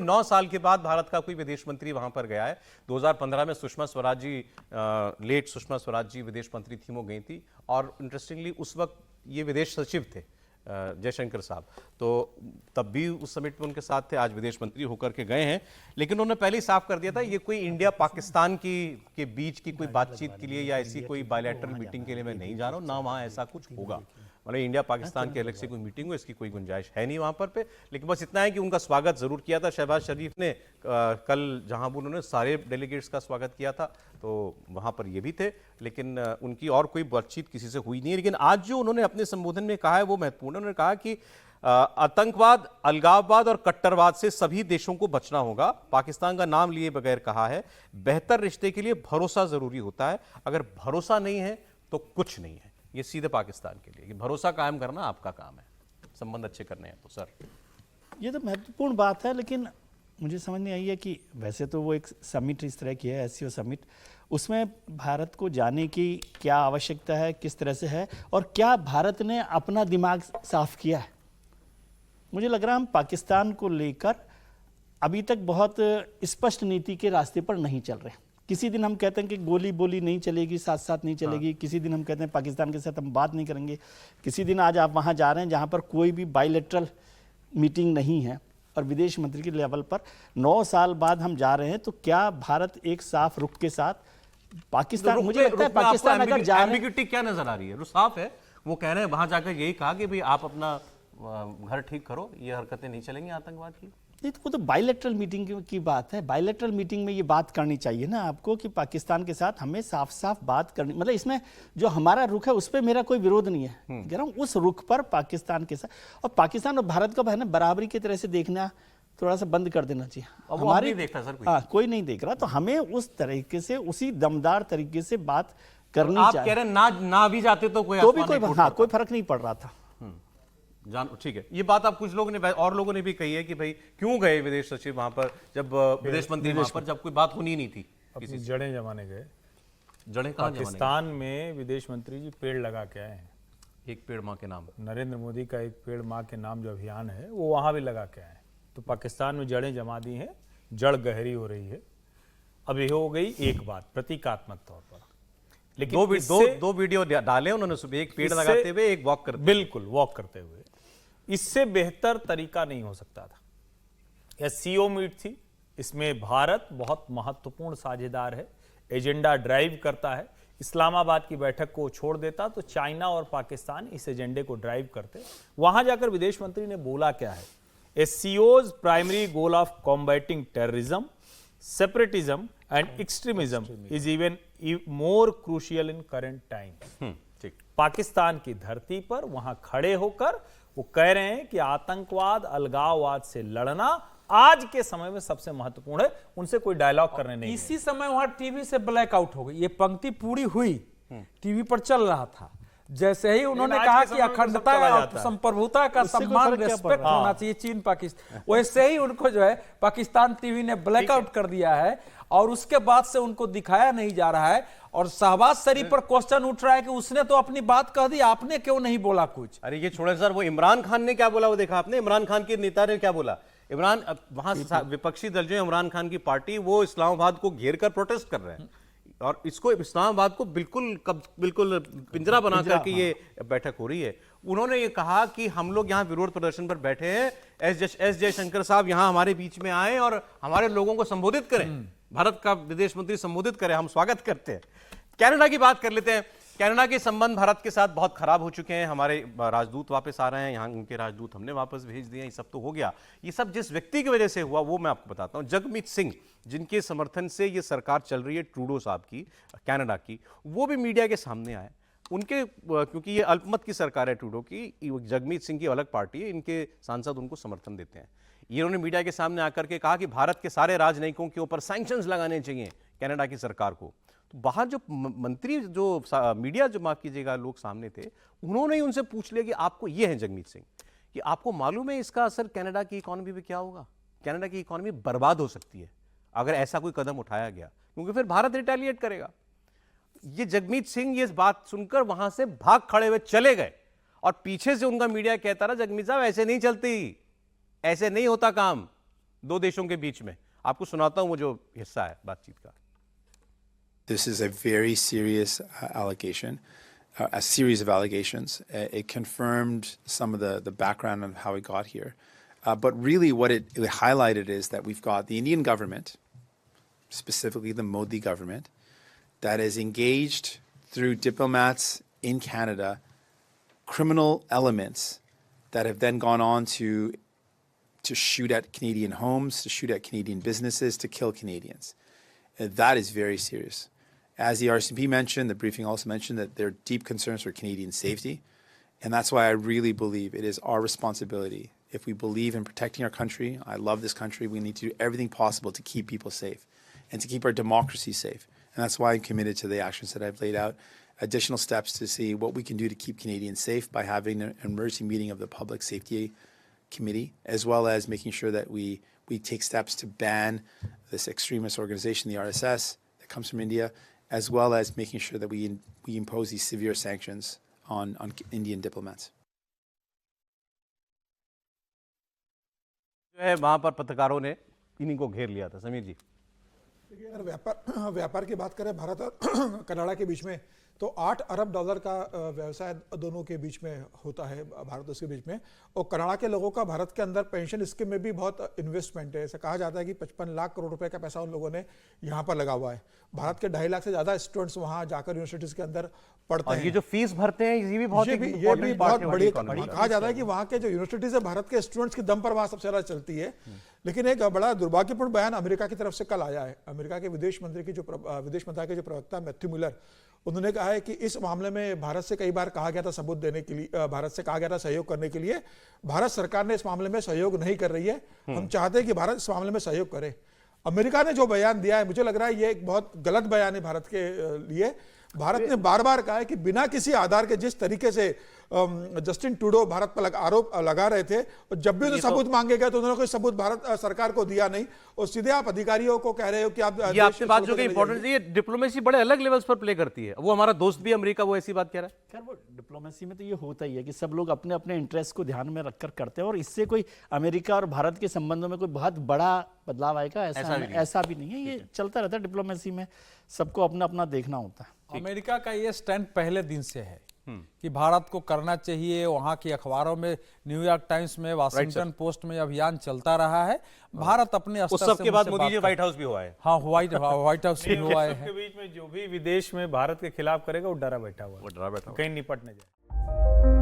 9 साल के बाद भारत का कोई विदेश मंत्री वहां पर गया है। 2015 में सुषमा स्वराज जी, लेट सुषमा स्वराज जी विदेश मंत्री थी, वो गई थी। और इंटरेस्टिंगली उस वक्त ये विदेश सचिव थे जयशंकर साहब, तो तब भी उस समिट में उनके साथ थे। आज विदेश मंत्री होकर के गए हैं, लेकिन उन्होंने पहले ही साफ कर दिया था ये कोई इंडिया पाकिस्तान के बीच की कोई बातचीत के लिए या ऐसी कोई बायलैटरल मीटिंग के लिए मैं नहीं जा रहा हूं, ना वहां ऐसा कुछ होगा। मतलब इंडिया पाकिस्तान के अलग से कोई मीटिंग हो, इसकी कोई गुंजाइश है नहीं वहां पर पे। लेकिन बस इतना है कि उनका स्वागत जरूर किया था शहबाज शरीफ ने। कल जहां भी उन्होंने सारे डेलीगेट्स का स्वागत किया था, तो वहां पर ये भी थे, लेकिन उनकी और कोई बातचीत किसी से हुई नहीं है। लेकिन आज जो उन्होंने अपने संबोधन में कहा है वो महत्वपूर्ण है। उन्होंने कहा कि आतंकवाद, अलगाववाद और कट्टरवाद से सभी देशों को बचना होगा। पाकिस्तान का नाम लिए बगैर कहा है, बेहतर रिश्ते के लिए भरोसा जरूरी होता है, अगर भरोसा नहीं है तो कुछ नहीं है। ये सीधे पाकिस्तान के लिए कि भरोसा कायम करना आपका काम है, संबंध अच्छे करने हैं। तो सर ये तो महत्वपूर्ण बात है, लेकिन मुझे समझ नहीं आई है कि वैसे तो वो एक समिट इस तरह की है, एससीओ समिट, उसमें भारत को जाने की क्या आवश्यकता है, किस तरह से है, और क्या भारत ने अपना दिमाग साफ किया है। मुझे लग रहा है हम पाकिस्तान को लेकर अभी तक बहुत स्पष्ट नीति के रास्ते पर नहीं चल रहे। किसी दिन हम कहते हैं कि गोली बोली नहीं चलेगी, साथ साथ नहीं चलेगी, किसी दिन हम कहते हैं पाकिस्तान के साथ हम बात नहीं करेंगे, किसी दिन आज आप वहाँ जा रहे हैं जहाँ पर कोई भी बायलैटरल मीटिंग नहीं है और विदेश मंत्री के लेवल पर 9 साल बाद हम जा रहे हैं। तो क्या भारत एक साफ रुख के साथ पाकिस्तान, मुझे लगता है पाकिस्तान अगर जा रहे हैं, क्या नजर आ रही है? रुख साफ है, वो कह रहे हैं वहां जाकर यही कहा कि भाई आप अपना घर ठीक करो, ये हरकतें नहीं चलेंगी आतंकवाद की। नहीं तो वो तो बायलैटरल मीटिंग की बात है। बायलैटरल मीटिंग में ये बात करनी चाहिए ना आपको कि पाकिस्तान के साथ हमें साफ साफ बात करनी, मतलब इसमें जो हमारा रुख है उस पर मेरा कोई विरोध नहीं है, कह रहा हूँ उस रुख पर पाकिस्तान के साथ, और पाकिस्तान और भारत का है ना बराबरी की तरह से देखना थोड़ा सा बंद कर देना चाहिए। हमारी देखता सर कोई। कोई नहीं देख रहा, तो हमें उस तरीके से, उसी दमदार तरीके से बात करनी आप चाहिए। कह रहे हैं ना भी जाते तो कोई कोई फर्क नहीं पड़ रहा था। ठीक है, ये बात आप कुछ लोगों ने और लोगों ने भी कही है कि भाई क्यों गए विदेश सचिव वहां पर, जब विदेश मंत्री वहां पर, जब कोई बात होनी नहीं थी। अपनी जड़ें जमाने गए। जड़ें कहां? पाकिस्तान में विदेश मंत्री जी पेड़ लगा के आए हैं। एक पेड़ मां के नाम, नरेंद्र मोदी का एक पेड़ मां के नाम जो अभियान है वो वहां भी लगा के आए हैं। तो पाकिस्तान में जड़ें जमा दी हैं, जड़ गहरी हो रही है। अब ये हो गई एक बात प्रतीकात्मक तौर पर, लेकिन दो वीडियो डाले उन्होंने, सुबह एक पेड़ लगाते हुए, एक वॉक करते, बिल्कुल वॉक करते हुए। इससे बेहतर तरीका नहीं हो सकता था। एससीओ मीट थी, इसमें भारत बहुत महत्वपूर्ण साझेदार है, एजेंडा ड्राइव करता है। इस्लामाबाद की बैठक को छोड़ देता तो चाइना और पाकिस्तान इस एजेंडे को ड्राइव करते। वहां जाकर विदेश मंत्री ने बोला क्या है, एससीओ's primary goal of combating terrorism, separatism and extremism is even more crucial in current times. Pakistan की धरती पर वहां खड़े होकर वो कह रहे हैं कि आतंकवाद, अलगाववाद से लड़ना आज के समय में सबसे महत्वपूर्ण है, उनसे कोई डायलॉग करने नहीं। इसी समय वहां टीवी से ब्लैकआउट हो गई, ये पंक्ति पूरी हुई, टीवी पर चल रहा था। जैसे ही उन्होंने कहा कि अखंडता और संप्रभुता का सम्मान, रेस्पेक्ट होना चाहिए चीन पाकिस्तान, वैसे ही उनको जो है पाकिस्तान टीवी ने ब्लैकआउट कर दिया है और उसके बाद से उनको दिखाया नहीं जा रहा है। और शहबाज शरीफ पर क्वेश्चन उठ रहा है कि उसने तो अपनी बात कह दी, आपने क्यों नहीं बोला कुछ। अरे ये छोड़े सर, वो इमरान खान ने क्या बोला वो देखा आपने? इमरान खान के नेता ने क्या बोला? इमरान वहां विपक्षी दल जो इमरान खान की पार्टी, वो इस्लामाबाद को घेर कर प्रोटेस्ट कर रहे हैं और इसको इस्लामाबाद को बिल्कुल पिंजरा बना करके ये बैठक हो रही है। उन्होंने ये कहा कि हम लोग यहाँ विरोध प्रदर्शन पर बैठे हैं, एस जयशंकर साहब यहाँ हमारे बीच में आए और हमारे लोगों को संबोधित करें, भारत का विदेश मंत्री संबोधित करें, हम स्वागत करते हैं। कनाडा की बात कर लेते हैं। कनाडा के संबंध भारत के साथ बहुत खराब हो चुके हैं। हमारे राजदूत वापस आ रहे हैं, यहाँ उनके राजदूत हमने वापस भेज दिए, ये सब तो हो गया। ये सब जिस व्यक्ति की वजह से हुआ वो मैं आपको बताता हूँ। जगमीत सिंह, जिनके समर्थन से ये सरकार चल रही है ट्रूडो साहब की, कनाडा की, वो भी मीडिया के सामने आए। उनके क्योंकि ये अल्पमत की सरकार है ट्रूडो की, जगमीत सिंह की अलग पार्टी है, इनके सांसद उनको समर्थन देते हैं। इन्होंने मीडिया के सामने आकर के कहा कि भारत के सारे राजनयिकों के ऊपर सैंक्शंस लगाने चाहिए कनाडा की सरकार को। तो बाहर जो मंत्री, जो मीडिया, जो माफ कीजिएगा, लोग सामने थे, उन्होंने ही उनसे पूछ लिया कि आपको, ये है जगमीत सिंह, कि आपको मालूम है इसका असर कनाडा की इकोनॉमी पे क्या होगा? कनाडा की इकोनॉमी बर्बाद हो सकती है अगर ऐसा कोई कदम उठाया गया, क्योंकि फिर भारत रिटेलिएट करेगा। ये जगमीत सिंह ये बात सुनकर वहां से भाग खड़े हुए चले गए और पीछे से उनका मीडिया कहता रहा, जगमीत साहब ऐसे नहीं चलती, ऐसे नहीं होता काम, दो देशों के बीच में। आपको सुनाता हूं वो जो हिस्सा है बातचीत का। This is a very serious allegation, a series of allegations. It confirmed some of the background of how it got here. But really what it highlighted is that we've got the Indian government, specifically the Modi government, that is engaged through diplomats in Canada, criminal elements that have then gone on to shoot at Canadian homes, to shoot at Canadian businesses, to kill Canadians. That is very serious. As the RCMP mentioned, the briefing also mentioned that there are deep concerns for Canadian safety. And that's why I really believe it is our responsibility. If we believe in protecting our country, I love this country, we need to do everything possible to keep people safe and to keep our democracy safe. And that's why I'm committed to the actions that I've laid out, additional steps to see what we can do to keep Canadians safe by having an emergency meeting of the Public Safety Committee, as well as making sure that we take steps to ban this extremist organization, the RSS, that comes from India, as well as making sure that we impose these severe sanctions on Indian diplomats. जो है वहां पर पत्रकारों ने इन्हीं को घेर लिया था। समीर जी, देखिए, अगर व्यापार की बात करें भारत और कनाडा के बीच में, तो 8 अरब डॉलर का व्यवसाय दोनों के बीच में होता है, भारत और उसके बीच में। और कनाडा के लोगों का भारत के अंदर पेंशन स्कीम में भी बहुत इन्वेस्टमेंट है। ऐसा कहा जाता है कि 55 लाख करोड़ रुपए का पैसा उन लोगों ने यहाँ पर लगा हुआ है। भारत के 2.5 लाख से ज्यादा स्टूडेंट्स वहाँ जाकर यूनिवर्सिटीज के अंदर पढ़ते हैं। ये जो फीस भरते हैं ये भी बहुत बड़ी कहा जाता है कि वहाँ के जो यूनिवर्सिटीज है भारत के स्टूडेंट्स की दम पर वहाँ सबसे ज्यादा चलती है। लेकिन एक बड़ा दुर्भाग्यपूर्ण बयान अमेरिका की तरफ से कल आया है। अमेरिका के विदेश मंत्रालय के जो प्रवक्ता मैथ्यू मिलर, उन्होंने कहा है कि इस मामले में भारत से कई बार कहा गया था सबूत देने के लिए, भारत से कहा गया था सहयोग करने के लिए। भारत सरकार ने इस मामले में सहयोग नहीं कर रही है। हम चाहते हैं कि भारत इस मामले में सहयोग करे। अमेरिका ने जो बयान दिया है, मुझे लग रहा है ये एक बहुत गलत बयान है भारत के लिए। भारत ने बार बार कहा है कि बिना किसी आधार के जिस तरीके से जस्टिन ट्रूडो भारत पर आरोप लगा रहे थे, और जब भी उन्हें सबूत मांगे गए तो उन्होंने कोई सबूत भारत सरकार को दिया नहीं। और सीधे आप अधिकारियों को कह रहे हो कि आप ये आपसे बात जो कि इंपॉर्टेंट है, ये डिप्लोमेसी बड़े अलग लेवल्स पर प्ले करती है। वो हमारा दोस्त भी अमेरिका वो ऐसी बात कह रहा है। खैर, वो डिप्लोमेसी में तो ये होता ही है कि सब लोग अपने अपने इंटरेस्ट को ध्यान में रखकर करते हैं, और इससे कोई अमेरिका और भारत के संबंधों में कोई बहुत बड़ा बदलाव आएगा ऐसा भी नहीं है। ये चलता रहता है डिप्लोमेसी में, सबको अपना अपना देखना होता है। अमेरिका का ये स्टैंड पहले दिन से है कि भारत को करना चाहिए। वहां की अखबारों में, न्यूयॉर्क टाइम्स में, वाशिंगटन पोस्ट में अभियान चलता रहा है। भारत अपने उस सब के बाद मोदी जी व्हाइट हाउस भी हुआ है। हाँ, व्हाइट हाउस भी हुआ है। के बीच में जो भी विदेश में भारत के खिलाफ करेगा वो डरा बैठा हुआ है, वो डरा बैठा हुआ है। कहीं निपट न जाए।